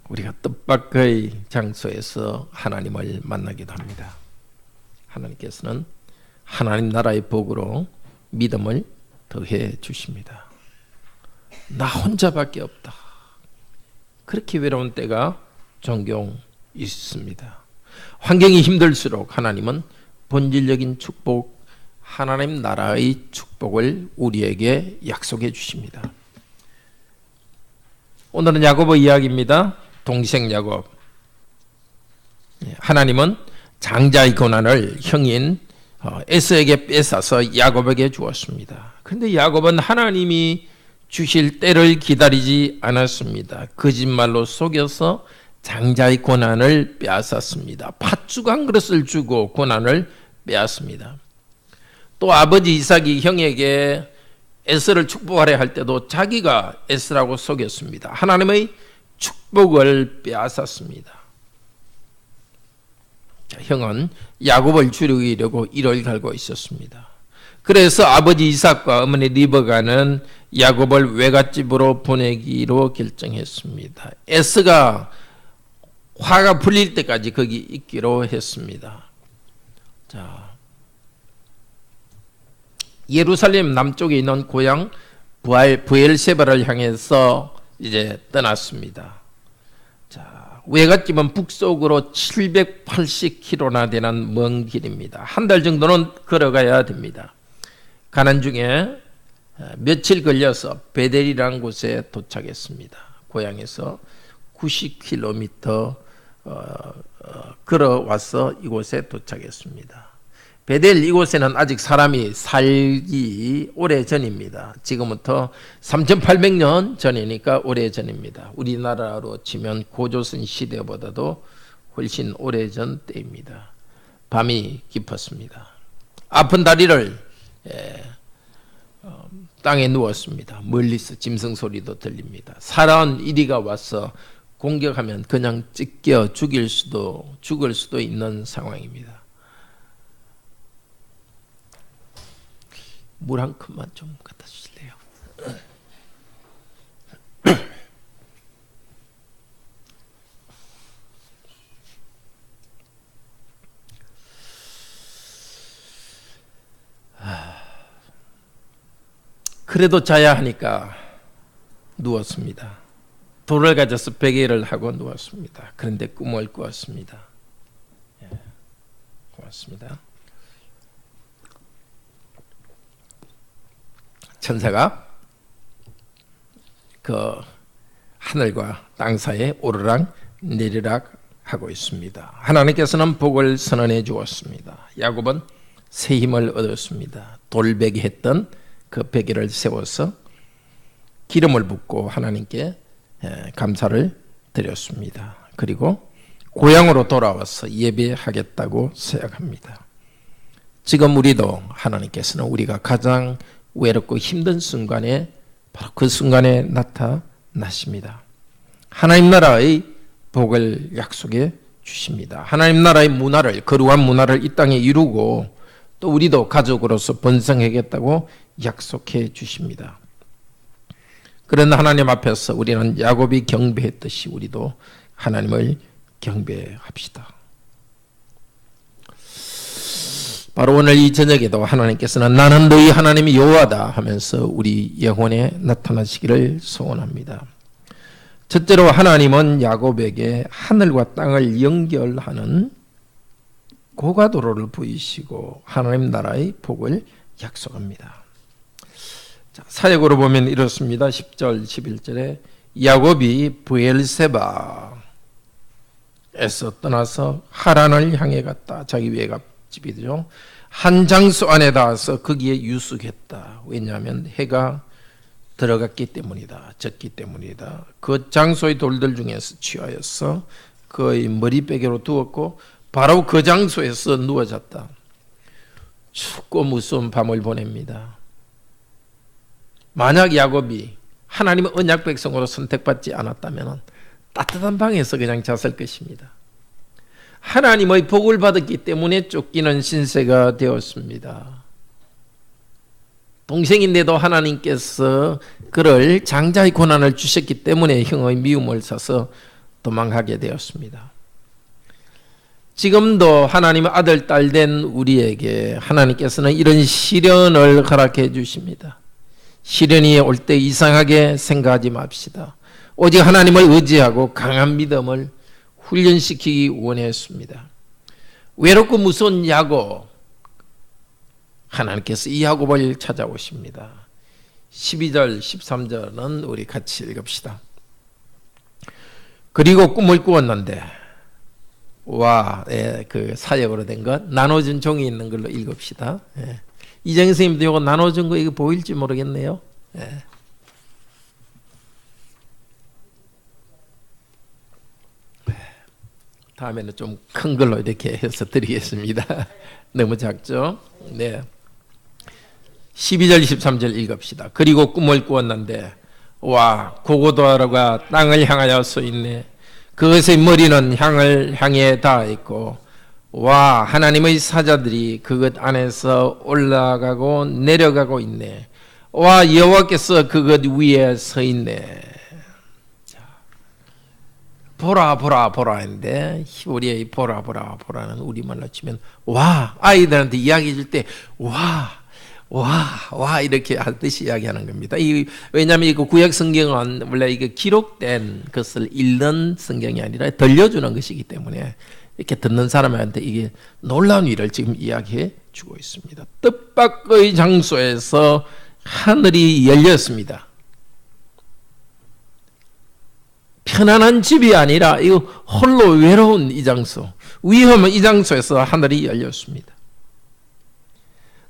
우리가 뜻밖의 장소에서 하나님을 만나기도 합니다. 하나님께서는 하나님 나라의 복으로 믿음을 더해 주십니다. 나 혼자밖에 없다. 그렇게 외로운 때가 종종 있습니다. 환경이 힘들수록 하나님은 본질적인 축복, 하나님 나라의 축복을 우리에게 약속해 주십니다. 오늘은 야고보 이야기입니다. 동생 야곱. 하나님은 장자의 고난을 형인 에서에게 뺏어서 야곱에게 주었습니다. 그런데 야곱은 하나님이 주실 때를 기다리지 않았습니다. 거짓말로 속여서 장자의 고난을 빼앗았습니다. 팥죽 한 그릇을 주고 고난을 빼앗습니다. 또 아버지 이삭이 형에게 에서를 축복하려 할 때도 자기가 에서라고 속였습니다. 하나님의 축복을 빼앗았습니다. 형은 야곱을 죽이려고 이를 갈고 있었습니다. 그래서 아버지 이삭과 어머니 리브가는 야곱을 외갓집으로 보내기로 결정했습니다. 에서가 화가 풀릴 때까지 거기 있기로 했습니다. 자, 예루살렘 남쪽에 있는 고향 브엘세바를 향해서 이제 떠났습니다. 자, 외갓집은 북쪽으로 780km나 되는 먼 길입니다. 한 달 정도는 걸어가야 됩니다. 가는 중에 며칠 걸려서 베델이라는 곳에 도착했습니다. 고향에서 90km 걸어와서 이곳에 도착했습니다. 베델 이곳에는 아직 사람이 살기 오래전입니다. 지금부터 3800년 전이니까 오래전입니다. 우리나라로 치면 고조선 시대보다도 훨씬 오래전 때입니다. 밤이 깊었습니다. 아픈 다리를 땅에 누웠습니다. 멀리서 짐승 소리도 들립니다. 살아온 이리가 와서 공격하면 그냥 찢겨 죽을 수도 있는 상황입니다. 물 한 컵만 좀 갖다 주실래요? 그래도 자야 하니까 누웠습니다. 돌을 가져서 베개를 하고 누웠습니다. 그런데 꿈을 꾸었습니다. 고맙습니다. 천사가 그 하늘과 땅 사이에 오르락 내리락 하고 있습니다. 하나님께서는 복을 선언해 주었습니다. 야곱은 새 힘을 얻었습니다. 돌베개 했던 그 베개를 세워서 기름을 붓고 하나님께 감사를 드렸습니다. 그리고 고향으로 돌아와서 예배하겠다고 생각합니다. 지금 우리도 하나님께서는 우리가 가장 외롭고 힘든 순간에 바로 그 순간에 나타나십니다. 하나님 나라의 복을 약속해 주십니다. 하나님 나라의 문화를, 거룩한 문화를 이 땅에 이루고 또 우리도 가족으로서 번성하겠다고 약속해 주십니다. 그러나 하나님 앞에서 우리는 야곱이 경배했듯이 우리도 하나님을 경배합시다. 바로 오늘 이 저녁에도 하나님께서는 나는 너희 하나님이 여호와다 하면서 우리 영혼에 나타나시기를 소원합니다. 첫째로 하나님은 야곱에게 하늘과 땅을 연결하는 고가도로를 보이시고 하나님 나라의 복을 약속합니다. 자, 사역으로 보면 이렇습니다. 10절 11절에 야곱이 브엘세바에서 떠나서 하란을 향해 갔다. 자기 외갓집이죠. 한 장소 안에 닿아서 거기에 유숙했다. 왜냐하면 해가 들어갔기 때문이다. 졌기 때문이다. 그 장소의 돌들 중에서 취하여서 그의 머리베개로 두었고 바로 그 장소에서 누워졌다. 춥고 무서운 밤을 보냅니다. 만약 야곱이 하나님의 언약 백성으로 선택받지 않았다면 따뜻한 방에서 그냥 잤을 것입니다. 하나님의 복을 받았기 때문에 쫓기는 신세가 되었습니다. 동생인데도 하나님께서 그를 장자의 고난을 주셨기 때문에 형의 미움을 사서 도망가게 되었습니다. 지금도 하나님의 아들, 딸 된 우리에게 하나님께서는 이런 시련을 허락해 주십니다. 시련이 올 때 이상하게 생각하지 맙시다. 오직 하나님을 의지하고 강한 믿음을 훈련시키기 원했습니다. 외롭고 무서운 야곱, 하나님께서 이 야곱을 찾아오십니다. 12절, 13절은 우리 같이 읽읍시다. 그리고 꿈을 꾸었는데, 그 사역으로 된 것, 나눠준 종이 있는 걸로 읽읍시다. 이정 선생님도 이거 나눠준 거 이거 보일지 모르겠네요. 다음에는 좀 큰 걸로 이렇게 해서 드리겠습니다. 너무 작죠? 네. 12절, 13절 읽읍시다. 그리고 꿈을 꾸었는데, 고고도로가 땅을 향하여 서 있네. 그것의 머리는 향을 향해 닿아 있고, 하나님의 사자들이 그것 안에서 올라가고 내려가고 있네. 여호와께서 그것 위에 서 있네. 보라인데, 히브리어의 보라는 우리말로 치면 아이들한테 이야기해 줄 때 이렇게 하듯이 이야기하는 겁니다. 왜냐하면 이거 구약 성경은 원래 이게 기록된 것을 읽는 성경이 아니라 들려주는 것이기 때문에 이렇게 듣는 사람한테 이게 놀라운 일을 지금 이야기해 주고 있습니다. 뜻밖의 장소에서 하늘이 열렸습니다. 편안한 집이 아니라 이거 홀로 외로운 이 장소, 위험한 이 장소에서 하늘이 열렸습니다.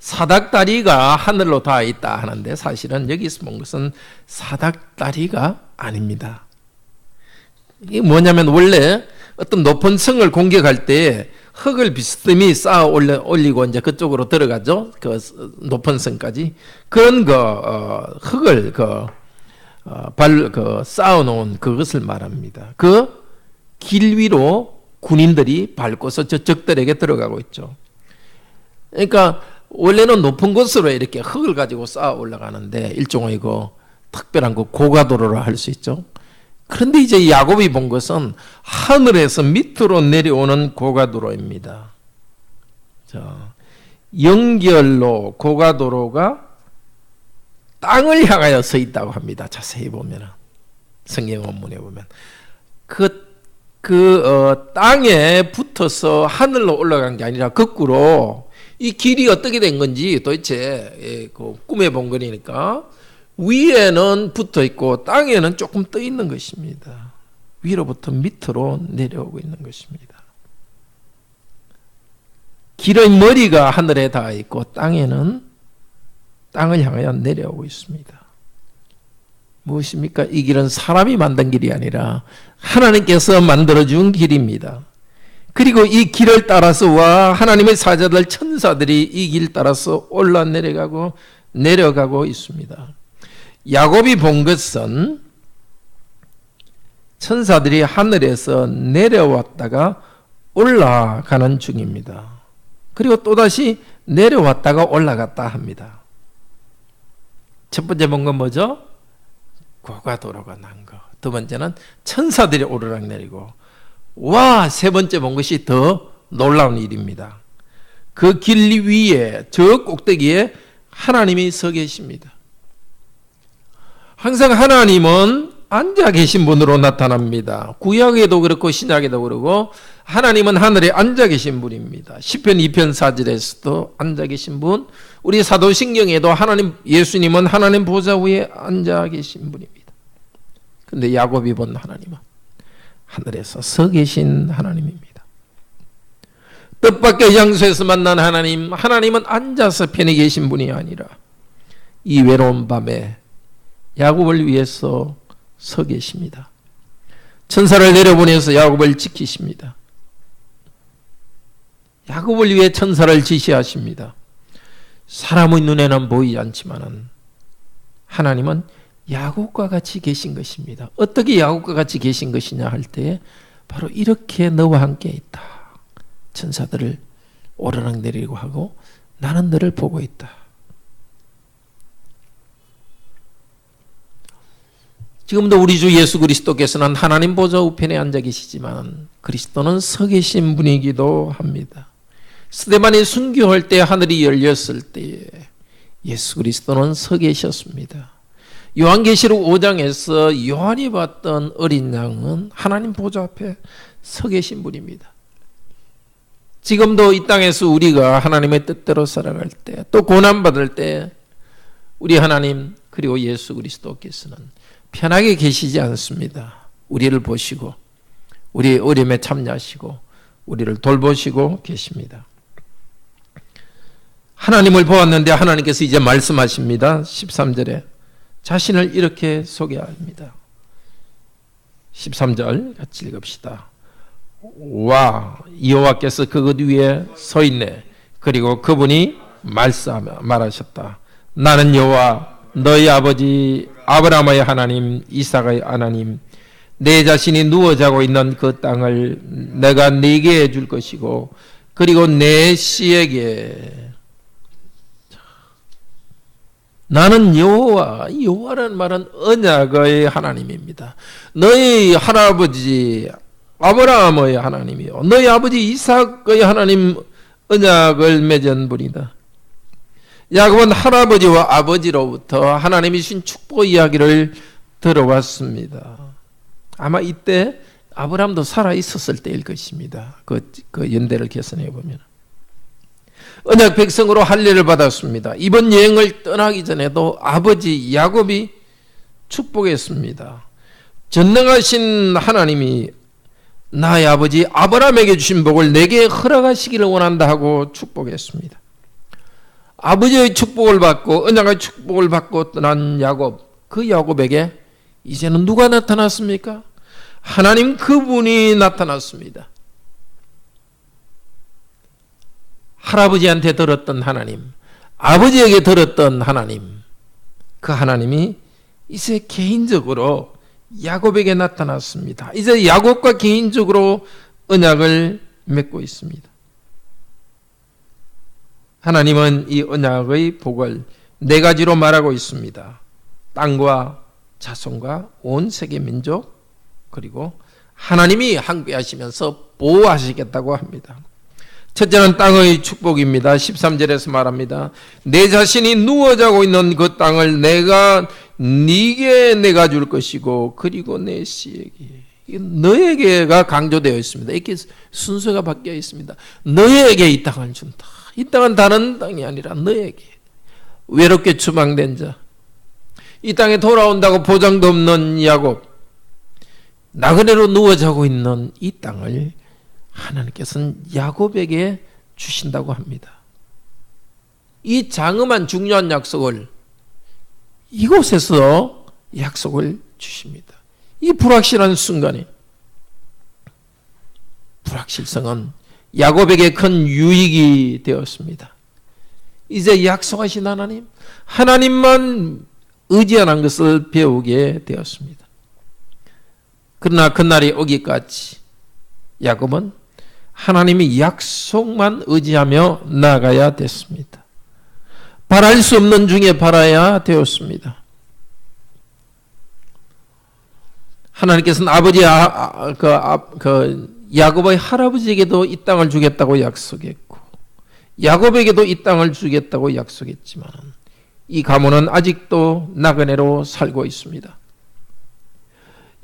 사닥다리가 하늘로 닿아 있다 하는데 사실은 여기서 본 것은 사닥다리가 아닙니다. 이게 뭐냐면 원래 어떤 높은 성을 공격할 때 흙을 비스듬히 쌓아 올리고 이제 그쪽으로 들어가죠. 그 높은 성까지. 그런 흙을 쌓아놓은 그것을 말합니다. 그 길 위로 군인들이 밟고서 저 적들에게 들어가고 있죠. 그러니까 원래는 높은 곳으로 이렇게 흙을 가지고 쌓아 올라가는데 일종의 특별한 고가도로로 할 수 있죠. 그런데 이제 야곱이 본 것은 하늘에서 밑으로 내려오는 고가도로입니다. 연결로 고가도로가 땅을 향하여 서 있다고 합니다. 자세히 보면 성경 원문에 보면 땅에 붙어서 하늘로 올라간 게 아니라 거꾸로 이 길이 어떻게 된 건지 도대체 꿈에 본 거니까 위에는 붙어 있고 땅에는 조금 떠 있는 것입니다. 위로부터 밑으로 내려오고 있는 것입니다. 길의 머리가 하늘에 닿아 있고 땅에는 땅을 향하여 내려오고 있습니다. 무엇입니까? 이 길은 사람이 만든 길이 아니라 하나님께서 만들어준 길입니다. 그리고 이 길을 따라서 하나님의 사자들 천사들이 이 길 따라서 올라 내려가고 있습니다. 야곱이 본 것은 천사들이 하늘에서 내려왔다가 올라가는 중입니다. 그리고 또다시 내려왔다가 올라갔다 합니다. 첫 번째 본 건 뭐죠? 고가도로가 난 거. 두 번째는 천사들이 오르락내리고 세 번째 본 것이 더 놀라운 일입니다. 그 길 위에 저 꼭대기에 하나님이 서 계십니다. 항상 하나님은 앉아 계신 분으로 나타납니다. 구약에도 그렇고 신약에도 그렇고 하나님은 하늘에 앉아 계신 분입니다. 시편 2편 4절에서도 앉아 계신 분, 우리 사도신경에도 예수님은 하나님 보좌 위에 앉아 계신 분입니다. 그런데 야곱이 본 하나님은 하늘에서 서 계신 하나님입니다. 뜻밖의 장소에서 만난 하나님은 앉아서 편히 계신 분이 아니라 이 외로운 밤에 야곱을 위해서 서 계십니다. 천사를 내려보내서 야곱을 지키십니다. 야곱을 위해 천사를 지시하십니다. 사람의 눈에는 보이지 않지만 하나님은 야곱과 같이 계신 것입니다. 어떻게 야곱과 같이 계신 것이냐 할 때 바로 이렇게 너와 함께 있다. 천사들을 오르락내리고 하고 나는 너를 보고 있다. 지금도 우리 주 예수 그리스도께서는 하나님 보좌 우편에 앉아 계시지만 그리스도는 서 계신 분이기도 합니다. 스데반이 순교할 때 하늘이 열렸을 때에 예수 그리스도는 서 계셨습니다. 요한계시록 5장에서 요한이 봤던 어린 양은 하나님 보좌 앞에 서 계신 분입니다. 지금도 이 땅에서 우리가 하나님의 뜻대로 살아갈 때, 또 고난받을 때 우리 하나님 그리고 예수 그리스도께서는 편하게 계시지 않습니다. 우리를 보시고 우리의 어려움에 참여하시고 우리를 돌보시고 계십니다. 하나님을 보았는데 하나님께서 이제 말씀하십니다. 13절에 자신을 이렇게 소개합니다. 13절 같이 읽읍시다. 와, 여호와께서 그것 위에 서 있네. 그리고 그분이 말하셨다. 나는 여호와 너희 아버지 아브라함의 하나님, 이삭의 하나님, 내 자신이 누워 자고 있는 그 땅을 내가 네게 줄 것이고 그리고 내 씨에게. 나는 여호와, 여호와라는 말은 언약의 하나님입니다. 너희 할아버지 아브라함의 하나님이요, 너희 아버지 이삭의 하나님 언약을 맺은 분이다. 야곱은 할아버지와 아버지로부터 하나님이 주신 축복 이야기를 들어왔습니다. 아마 이때 아브라함도 살아 있었을 때일 것입니다. 그 연대를 계산해 보면. 언약 백성으로 할례를 받았습니다. 이번 여행을 떠나기 전에도 아버지 야곱이 축복했습니다. 전능하신 하나님이 나의 아버지 아브라함에게 주신 복을 내게 허락하시기를 원한다 하고 축복했습니다. 아버지의 축복을 받고 언약의 축복을 받고 떠난 야곱, 그 야곱에게 이제는 누가 나타났습니까? 하나님 그분이 나타났습니다. 할아버지한테 들었던 하나님, 아버지에게 들었던 하나님, 그 하나님이 이제 개인적으로 야곱에게 나타났습니다. 이제 야곱과 개인적으로 언약을 맺고 있습니다. 하나님은 이 언약의 복을 네 가지로 말하고 있습니다. 땅과 자손과 온 세계 민족, 그리고 하나님이 함께하시면서 보호하시겠다고 합니다. 첫째는 땅의 축복입니다. 13절에서 말합니다. 내 자신이 누워 자고 있는 그 땅을 내가 네게 내가 줄 것이고 그리고 내 씨에게. 너에게가 강조되어 있습니다. 이렇게 순서가 바뀌어 있습니다. 너에게 이 땅을 준다. 이 땅은 다른 땅이 아니라 너에게. 외롭게 추방된 자, 이 땅에 돌아온다고 보장도 없는 야곱, 나그네로 누워 자고 있는 이 땅을 하나님께서는 야곱에게 주신다고 합니다. 이 장엄한 중요한 약속을 이곳에서 약속을 주십니다. 이 불확실한 순간에 불확실성은 야곱에게 큰 유익이 되었습니다. 이제 약속하신 하나님, 하나님만 의지하는 것을 배우게 되었습니다. 그러나 그날이 오기까지 야곱은 하나님의 약속만 의지하며 나아가야 됐습니다. 바랄 수 없는 중에 바라야 되었습니다. 하나님께서는 아버지 야곱의 할아버지에게도 이 땅을 주겠다고 약속했고 야곱에게도 이 땅을 주겠다고 약속했지만 이 가문은 아직도 나그네로 살고 있습니다.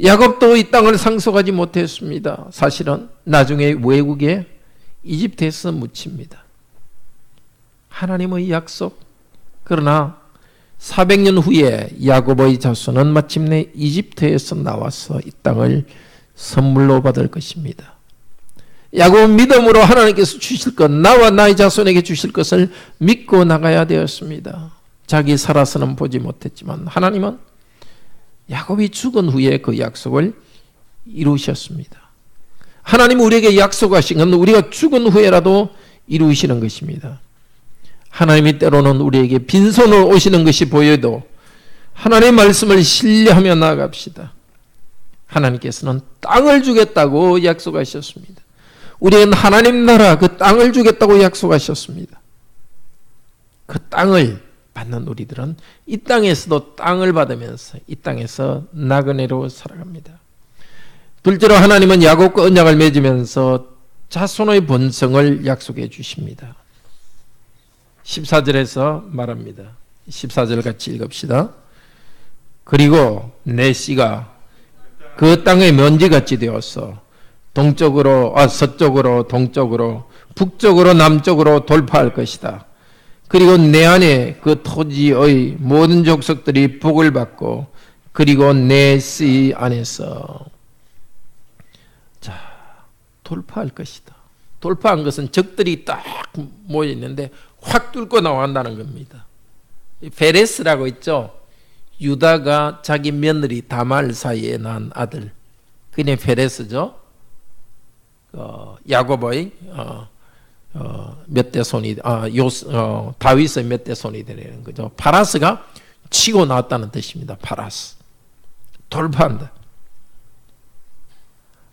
야곱도 이 땅을 상속하지 못했습니다. 사실은 나중에 외국에 이집트에서 묻힙니다. 하나님의 약속, 그러나 400년 후에 야곱의 자손은 마침내 이집트에서 나와서 이 땅을 선물로 받을 것입니다. 야곱은 믿음으로 하나님께서 주실 것, 나와 나의 자손에게 주실 것을 믿고 나가야 되었습니다. 자기 살아서는 보지 못했지만 하나님은 야곱이 죽은 후에 그 약속을 이루셨습니다. 하나님은 우리에게 약속하신 건 우리가 죽은 후에라도 이루시는 것입니다. 하나님이 때로는 우리에게 빈손으로 오시는 것이 보여도 하나님의 말씀을 신뢰하며 나아갑시다. 하나님께서는 땅을 주겠다고 약속하셨습니다. 우리는 하나님 나라 그 땅을 주겠다고 약속하셨습니다. 그 땅을 받는 우리들은 이 땅에서도 땅을 받으면서 이 땅에서 나그네로 살아갑니다. 둘째로 하나님은 야곱과 언약을 맺으면서 자손의 번성을 약속해 주십니다. 14절에서 말합니다. 14절 같이 읽읍시다. 그리고 내 씨가 그 땅의 먼지같이 되어서 서쪽으로 동쪽으로 북쪽으로 남쪽으로 돌파할 것이다. 그리고 내 안에 그 토지의 모든 족속들이 복을 받고 그리고 내 씨 안에서 돌파할 것이다. 돌파한 것은 적들이 딱 모여 있는데 확 뚫고 나간다는 겁니다. 페레스라고 있죠. 유다가 자기 며느리 다말 사이에 낳은 아들. 그게 페레스죠. 야곱의 몇 대 손이 다윗의 몇 대 손이 되는 거죠. 파라스가 치고 나왔다는 뜻입니다. 파라스. 돌파한다.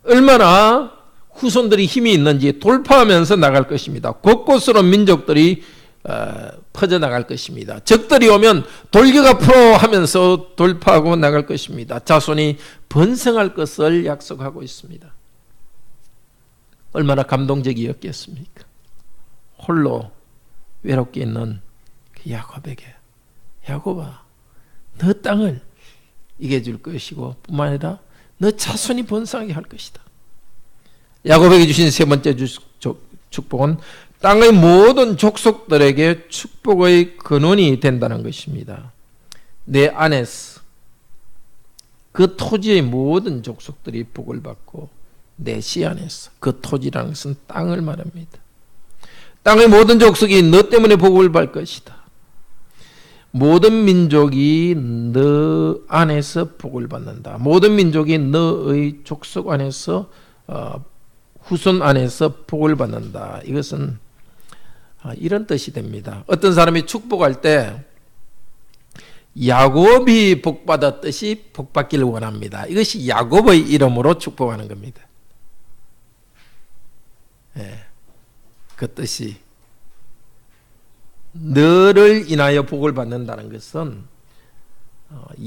얼마나 후손들이 힘이 있는지 돌파하면서 나갈 것입니다. 곳곳으로 민족들이 퍼져나갈 것입니다. 적들이 오면 돌격 앞으로 하면서 돌파하고 나갈 것입니다. 자손이 번성할 것을 약속하고 있습니다. 얼마나 감동적이었겠습니까? 홀로 외롭게 있는 그 야곱에게 야곱아, 너 땅을 이겨줄 것이고 뿐만 아니라 너 자손이 번성하게 할 것이다. 야곱에게 주신 세 번째 축복은 땅의 모든 족속들에게 축복의 근원이 된다는 것입니다. 내 안에서 그 토지의 모든 족속들이 복을 받고 내 씨 안에서 그 토지라는 것은 땅을 말합니다. 땅의 모든 족속이 너 때문에 복을 받을 것이다. 모든 민족이 너 안에서 복을 받는다. 모든 민족이 너의 족속 안에서 후손 안에서 복을 받는다. 이것은 이런 뜻이 됩니다. 어떤 사람이 축복할 때 야곱이 복받았듯이 복받기를 원합니다. 이것이 야곱의 이름으로 축복하는 겁니다. 그 뜻이 너를 인하여 복을 받는다는 것은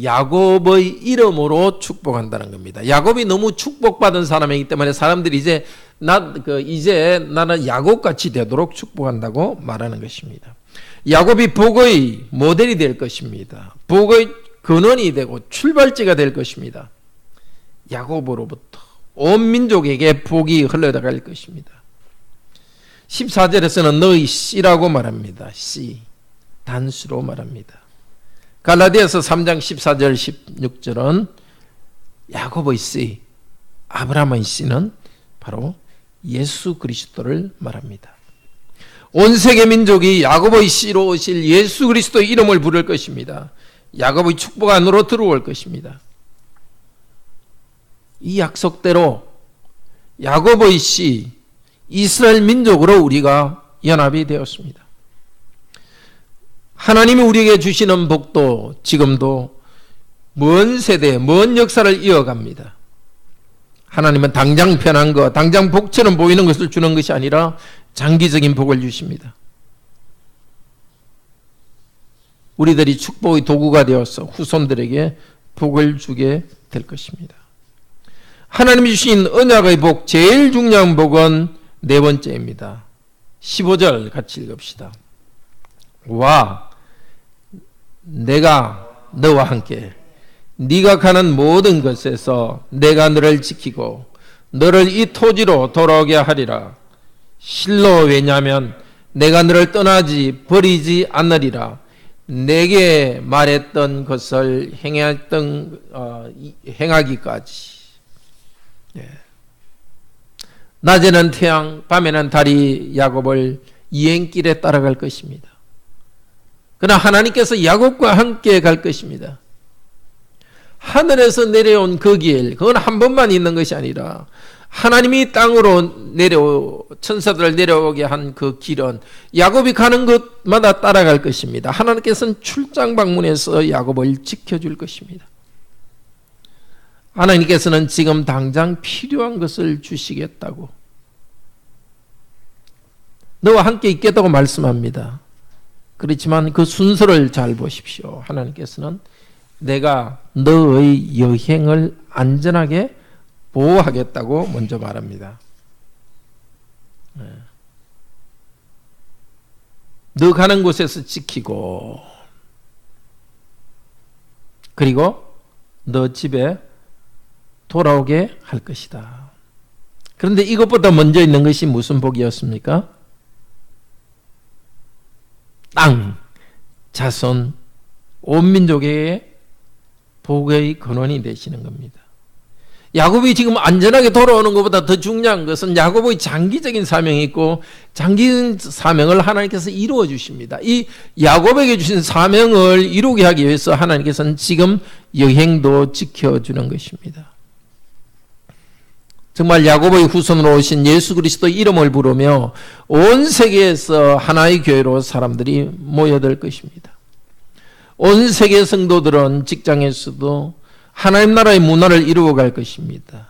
야곱의 이름으로 축복한다는 겁니다. 야곱이 너무 축복받은 사람이기 때문에 사람들이 이제 나는 야곱같이 되도록 축복한다고 말하는 것입니다. 야곱이 복의 모델이 될 것입니다. 복의 근원이 되고 출발지가 될 것입니다. 야곱으로부터 온 민족에게 복이 흘러나갈 것입니다. 14절에서는 너의 씨라고 말합니다. 씨, 단수로 말합니다. 갈라디아서 3장 14절 16절은 야곱의 씨, 아브라함의 씨는 바로 예수 그리스도를 말합니다. 온 세계 민족이 야곱의 씨로 오실 예수 그리스도의 이름을 부를 것입니다. 야곱의 축복 안으로 들어올 것입니다. 이 약속대로 야곱의 씨, 이스라엘 민족으로 우리가 연합이 되었습니다. 하나님이 우리에게 주시는 복도 지금도 먼 세대, 먼 역사를 이어갑니다. 하나님은 당장 편한 것, 당장 복처럼 보이는 것을 주는 것이 아니라 장기적인 복을 주십니다. 우리들이 축복의 도구가 되어서 후손들에게 복을 주게 될 것입니다. 하나님이 주신 언약의 복, 제일 중요한 복은 네 번째입니다. 15절 같이 읽읍시다. 와, 내가 너와 함께 네가 가는 모든 것에서 내가 너를 지키고 너를 이 토지로 돌아오게 하리라. 실로 왜냐하면 내가 너를 떠나지 버리지 않으리라. 내게 말했던 것을 행하기까지. 낮에는 태양, 밤에는 달이 야곱을 여행길에 따라갈 것입니다. 그러나 하나님께서 야곱과 함께 갈 것입니다. 하늘에서 내려온 그 길, 그건 한 번만 있는 것이 아니라 하나님이 땅으로 천사들을 내려오게 한 그 길은 야곱이 가는 곳마다 따라갈 것입니다. 하나님께서는 출장 방문해서 야곱을 지켜줄 것입니다. 하나님께서는 지금 당장 필요한 것을 주시겠다고, 너와 함께 있겠다고 말씀합니다. 그렇지만 그 순서를 잘 보십시오. 하나님께서는 내가 너의 여행을 안전하게 보호하겠다고 먼저 말합니다. 너 가는 곳에서 지키고, 그리고 너 집에 돌아오게 할 것이다. 그런데 이것보다 먼저 있는 것이 무슨 복이었습니까? 땅, 자손, 온 민족의 복의 근원이 되시는 겁니다. 야곱이 지금 안전하게 돌아오는 것보다 더 중요한 것은 야곱의 장기적인 사명이 있고, 장기 사명을 하나님께서 이루어 주십니다. 이 야곱에게 주신 사명을 이루게 하기 위해서 하나님께서는 지금 여행도 지켜주는 것입니다. 정말 야곱의 후손으로 오신 예수 그리스도 이름을 부르며 온 세계에서 하나의 교회로 사람들이 모여들 것입니다. 온 세계 성도들은 직장에서도 하나님 나라의 문화를 이루어갈 것입니다.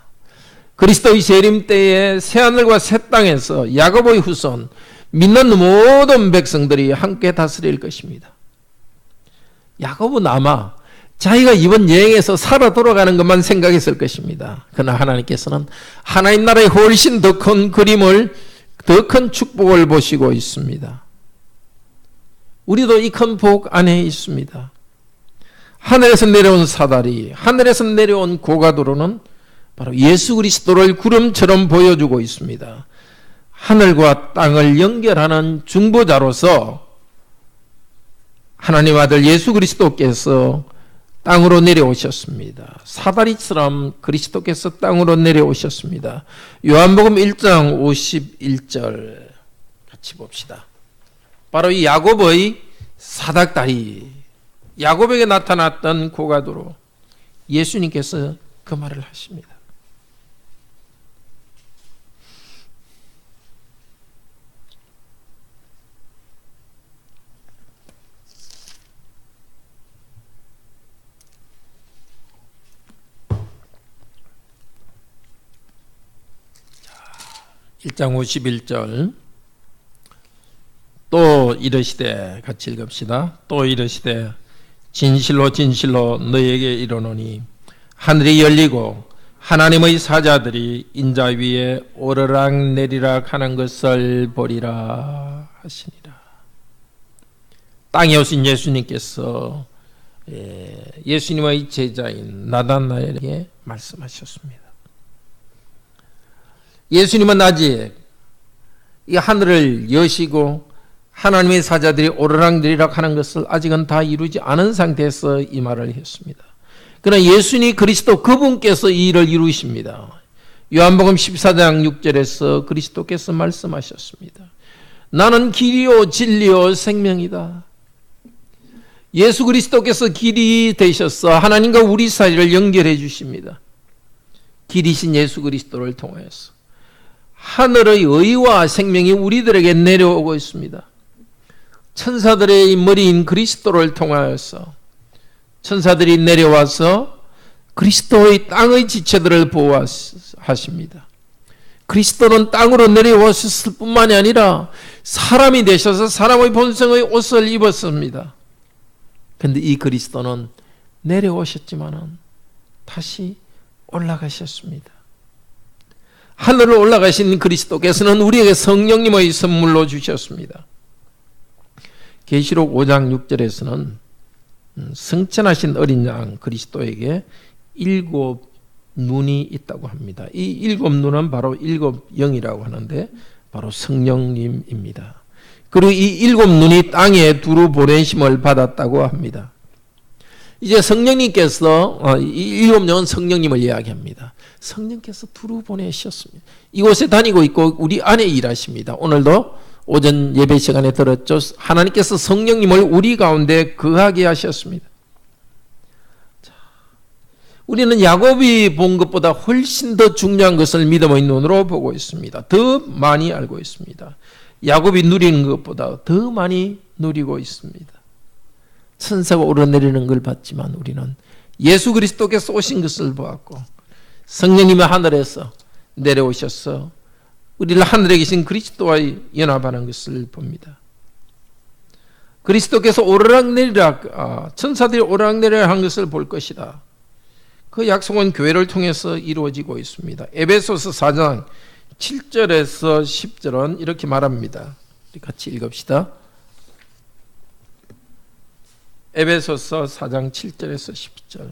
그리스도의 재림 때에 새하늘과 새 땅에서 야곱의 후손, 믿는 모든 백성들이 함께 다스릴 것입니다. 야곱은 아마 자기가 이번 여행에서 살아 돌아가는 것만 생각했을 것입니다. 그러나 하나님께서는 하나님 나라의 훨씬 더 큰 그림을, 더 큰 축복을 보시고 있습니다. 우리도 이 큰 복 안에 있습니다. 하늘에서 내려온 사다리, 하늘에서 내려온 고가도로는 바로 예수 그리스도를 구름처럼 보여주고 있습니다. 하늘과 땅을 연결하는 중보자로서 하나님 아들 예수 그리스도께서 땅으로 내려오셨습니다. 사다리처럼 그리스도께서 땅으로 내려오셨습니다. 요한복음 1장 51절 같이 봅시다. 바로 이 야곱의 사닥다리, 야곱에게 나타났던 고가도로, 예수님께서 그 말을 하십니다. 자, 1장 51절. 또 이르시되, 같이 읽읍시다. 또 이르시되 진실로 진실로 너희에게 이르노니 하늘이 열리고 하나님의 사자들이 인자 위에 오르락 내리락 하는 것을 보리라 하시니라. 땅에 오신 예수님께서 예수님의 제자인 나다나엘에게 말씀하셨습니다. 예수님은 아직 이 하늘을 여시고 하나님의 사자들이 오르락내리락 하는 것을 아직은 다 이루지 않은 상태에서 이 말을 했습니다. 그러나 예수님 그리스도 그분께서 이 일을 이루십니다. 요한복음 14장 6절에서 그리스도께서 말씀하셨습니다. 나는 길이요 진리요 생명이다. 예수 그리스도께서 길이 되셔서 하나님과 우리 사이를 연결해 주십니다. 길이신 예수 그리스도를 통하여서 하늘의 의와 생명이 우리들에게 내려오고 있습니다. 천사들의 머리인 그리스도를 통하여서 천사들이 내려와서 그리스도의 땅의 지체들을 보호하십니다. 그리스도는 땅으로 내려오셨을 뿐만이 아니라 사람이 되셔서 사람의 본성의 옷을 입었습니다. 그런데 이 그리스도는 내려오셨지만은 다시 올라가셨습니다. 하늘을 올라가신 그리스도께서는 우리에게 성령님의 선물로 주셨습니다. 계시록 5장 6절에서는 성천하신 어린 양 그리스도에게 7 눈이 있다고 합니다. 이 7 눈은 바로 7 영이라고 하는데 바로 성령님입니다. 그리고 이 7 눈이 땅에 두루 보내심을 받았다고 합니다. 이제 성령님께서 이 7 영은 성령님을 이야기합니다. 성령께서 두루 보내셨습니다. 이곳에 다니고 있고 우리 안에 일하십니다. 오늘도 오전 예배 시간에 들었죠. 하나님께서 성령님을 우리 가운데 거하게 하셨습니다. 자, 우리는 야곱이 본 것보다 훨씬 더 중요한 것을 믿음의 눈으로 보고 있습니다. 더 많이 알고 있습니다. 야곱이 누리는 것보다 더 많이 누리고 있습니다. 천사가 오르내리는 걸 봤지만 우리는 예수 그리스도께서 오신 것을 보았고 성령님이 하늘에서 내려오셔서 우리를 하늘에 계신 그리스도와 연합하는 것을 봅니다. 그리스도께서 오르락내리락 천사들이 오르락내리락 한 것을 볼 것이다. 그 약속은 교회를 통해서 이루어지고 있습니다. 에베소서 4장 7절에서 10절은 이렇게 말합니다. 우리 같이 읽읍시다. 에베소서 4장 7절에서 10절.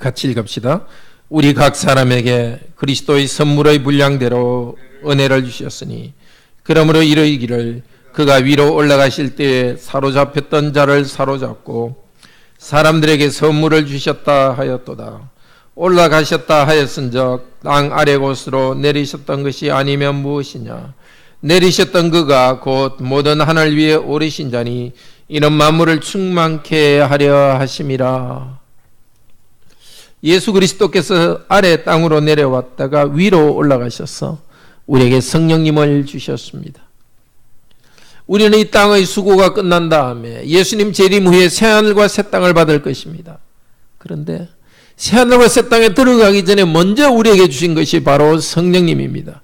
같이 읽읍시다. 우리 각 사람에게 그리스도의 선물의 분량대로 은혜를 주셨으니 그러므로 이르기를 그가 위로 올라가실 때에 사로잡혔던 자를 사로잡고 사람들에게 선물을 주셨다 하였도다. 올라가셨다 하였은즉 땅 아래 곳으로 내리셨던 것이 아니면 무엇이냐. 내리셨던 그가 곧 모든 하늘 위에 오르신 자니 이는 만물을 충만케 하려 하심이라. 예수 그리스도께서 아래 땅으로 내려왔다가 위로 올라가셔서 우리에게 성령님을 주셨습니다. 우리는 이 땅의 수고가 끝난 다음에 예수님 재림 후에 새하늘과 새 땅을 받을 것입니다. 그런데 새하늘과 새 땅에 들어가기 전에 먼저 우리에게 주신 것이 바로 성령님입니다.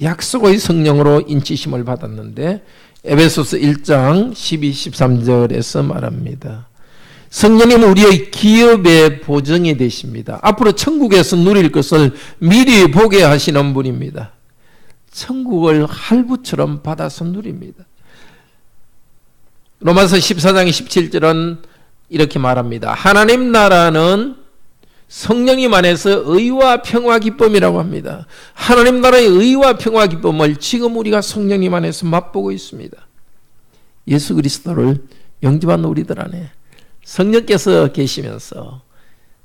약속의 성령으로 인치심을 받았는데 에베소서 1장 12, 13절에서 말합니다. 성령님은 우리의 기업의 보증이 되십니다. 앞으로 천국에서 누릴 것을 미리 보게 하시는 분입니다. 천국을 할부처럼 받아서 누립니다. 로마서 14장 17절은 이렇게 말합니다. 하나님 나라는 성령님 안에서 의와 평화 기쁨이라고 합니다. 하나님 나라의 의와 평화 기쁨을 지금 우리가 성령님 안에서 맛보고 있습니다. 예수 그리스도를 영접한 우리들 안에 성령께서 계시면서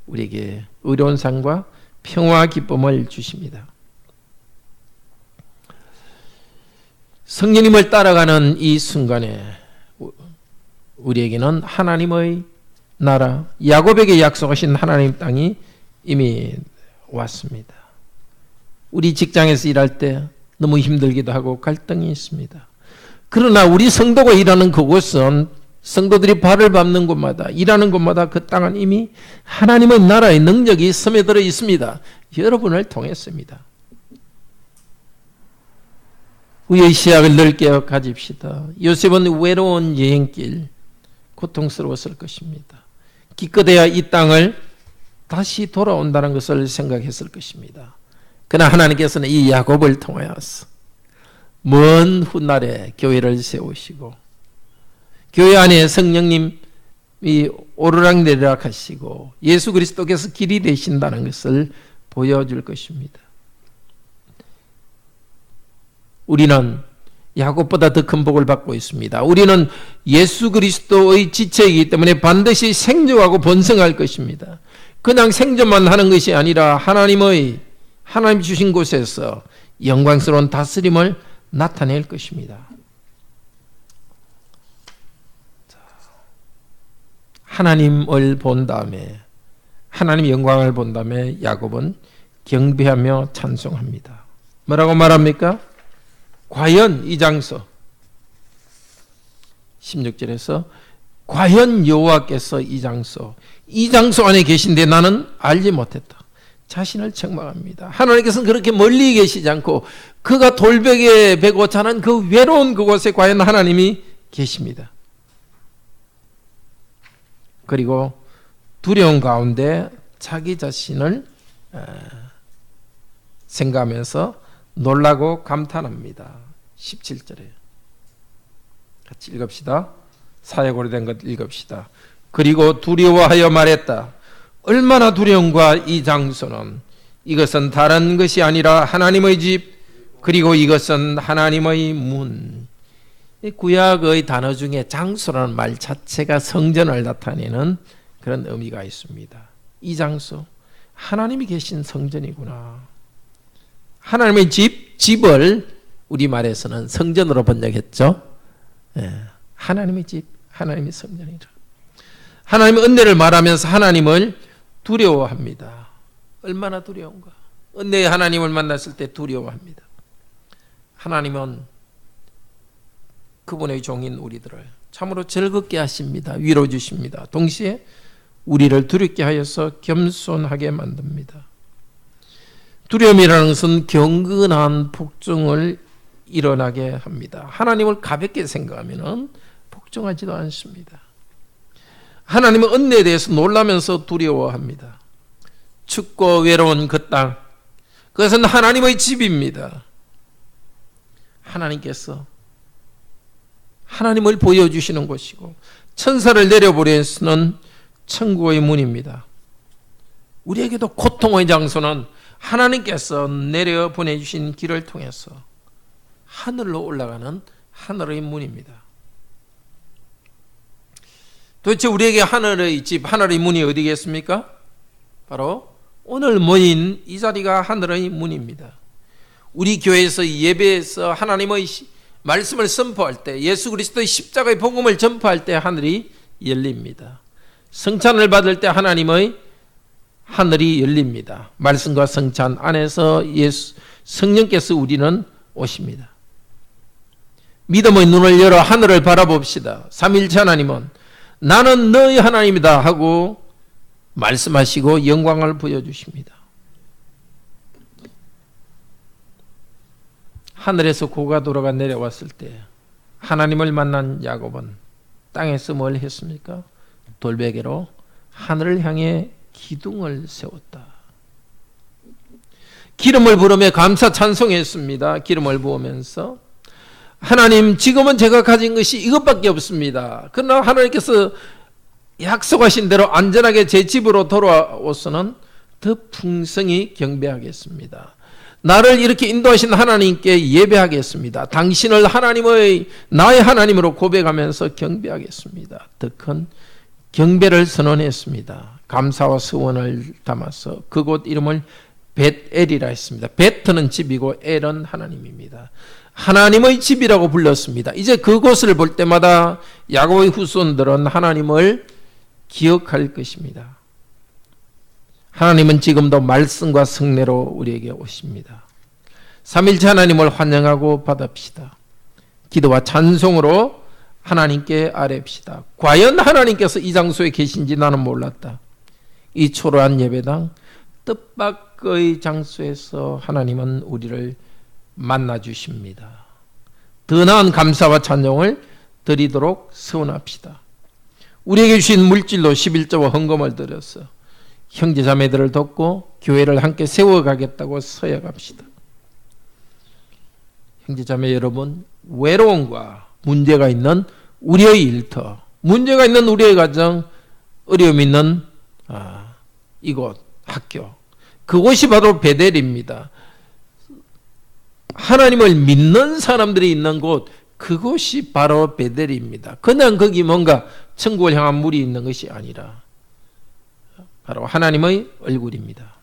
우리에게 의로운 삶과 평화 기쁨을 주십니다. 성령님을 따라가는 이 순간에 우리에게는 하나님의 나라, 야곱에게 약속하신 하나님 땅이 이미 왔습니다. 우리 직장에서 일할 때 너무 힘들기도 하고 갈등이 있습니다. 그러나 우리 성도가 일하는 그곳은 성도들이 발을 밟는 곳마다 일하는 곳마다 그 땅은 이미 하나님의 나라의 능력이 스며들어 있습니다. 여러분을 통했습니다. 우리의 시야를 넓게 가집시다. 요셉은 외로운 여행길 고통스러웠을 것입니다. 기껏해야 이 땅을 다시 돌아온다는 것을 생각했을 것입니다. 그러나 하나님께서는 이 야곱을 통하여서 먼 훗날에 교회를 세우시고 교회 안에 성령님이 오르락내리락 하시고 예수 그리스도께서 길이 되신다는 것을 보여줄 것입니다. 우리는 야곱보다 더 큰 복을 받고 있습니다. 우리는 예수 그리스도의 지체이기 때문에 반드시 생존하고 번성할 것입니다. 그냥 생존만 하는 것이 아니라 하나님 주신 곳에서 영광스러운 다스림을 나타낼 것입니다. 하나님을 본 다음에 하나님 영광을 본 다음에 야곱은 경배하며 찬송합니다. 뭐라고 말합니까? 과연 이 장소 16절에서 과연 여호와께서 이 장소 안에 계신데 나는 알지 못했다. 자신을 책망합니다. 하나님께서는 그렇게 멀리 계시지 않고 그가 돌베개 베고 자는 그 외로운 그곳에 과연 하나님이 계십니다. 그리고 두려움 가운데 자기 자신을 생각하면서 놀라고 감탄합니다. 17절에 같이 읽읍시다. 사역 오래된 것 읽읍시다. 그리고 두려워하여 말했다. 얼마나 두려움과 이 장소는 이것은 다른 것이 아니라 하나님의 집 그리고 이것은 하나님의 문. 구약의 단어 중에 장소라는 말 자체가 성전을 나타내는 그런 의미가 있습니다. 이 장소 하나님이 계신 성전이구나. 하나님의 집을 우리말에서는 성전으로 번역했죠. 하나님의 집, 하나님의 성전이라. 하나님의 은혜를 말하면서 하나님을 두려워합니다. 얼마나 두려운가. 은혜의 하나님을 만났을 때 두려워합니다. 하나님은 그분의 종인 우리들을 참으로 즐겁게 하십니다. 위로해 주십니다. 동시에 우리를 두렵게 하여서 겸손하게 만듭니다. 두려움이라는 것은 경건한 복종을 일어나게 합니다. 하나님을 가볍게 생각하면 복종하지도 않습니다. 하나님은 은혜에 대해서 놀라면서 두려워합니다. 춥고 외로운 그 땅, 그것은 하나님의 집입니다. 하나님께서 하나님을 보여주시는 곳이고 천사를 내려보내서는 천국의 문입니다. 우리에게도 고통의 장소는 하나님께서 내려보내주신 길을 통해서 하늘로 올라가는 하늘의 문입니다. 도대체 우리에게 하늘의 집, 하늘의 문이 어디겠습니까? 바로 오늘 모인 이 자리가 하늘의 문입니다. 우리 교회에서 예배에서 하나님의 말씀을 선포할 때, 예수 그리스도의 십자가의 복음을 전파할 때 하늘이 열립니다. 성찬을 받을 때 하나님의 하늘이 열립니다. 말씀과 성찬 안에서 성령께서 우리는 오십니다. 믿음의 눈을 열어 하늘을 바라봅시다. 삼위일체 하나님은 나는 너희 하나님이다 하고 말씀하시고 영광을 보여주십니다. 하늘에서 고가 돌아가 내려왔을 때 하나님을 만난 야곱은 땅에서 뭘 했습니까? 돌베개로 하늘을 향해 기둥을 세웠다. 기름을 부으며 감사 찬송했습니다. 기름을 부으면서 하나님, 지금은 제가 가진 것이 이것밖에 없습니다. 그러나 하나님께서 약속하신 대로 안전하게 제 집으로 돌아오서는 더 풍성히 경배하겠습니다. 나를 이렇게 인도하신 하나님께 예배하겠습니다. 당신을 나의 하나님으로 고백하면서 경배하겠습니다. 더 큰 경배를 선언했습니다. 감사와 서원을 담아서 그곳 이름을 벳엘이라 했습니다. 베트는 집이고 엘은 하나님입니다. 하나님의 집이라고 불렀습니다. 이제 그곳을 볼 때마다 야곱의 후손들은 하나님을 기억할 것입니다. 하나님은 지금도 말씀과 성례로 우리에게 오십니다. 삼일체 하나님을 환영하고 받읍시다. 기도와 찬송으로 하나님께 아뢰읍시다. 과연 하나님께서 이 장소에 계신지 나는 몰랐다. 이 초라한 예배당 뜻밖의 장소에서 하나님은 우리를 만나주십니다. 더 나은 감사와 찬송을 드리도록 서원합시다. 우리에게 주신 물질로 11조와 헌금을 드려서 형제자매들을 돕고 교회를 함께 세워가겠다고 서약합시다. 형제자매 여러분, 외로움과 문제가 있는 우리의 일터, 문제가 있는 우리의 가정, 어려움 있는 이곳 학교, 그곳이 바로 베델입니다. 하나님을 믿는 사람들이 있는 곳, 그곳이 바로 베델입니다. 그냥 거기 뭔가 천국을 향한 물이 있는 것이 아니라 바로 하나님의 얼굴입니다.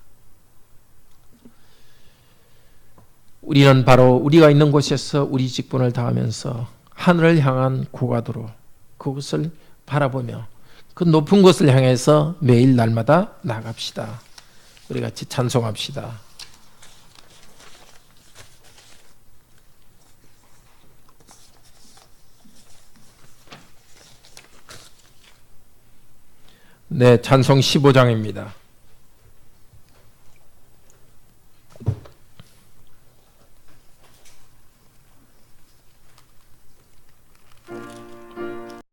우리는 바로 우리가 있는 곳에서 우리 직분을 다하면서 하늘을 향한 고가도로 그곳을 바라보며 그 높은 곳을 향해서 매일 날마다 나갑시다. 우리 같이 찬송합시다. 네, 찬송 15장입니다.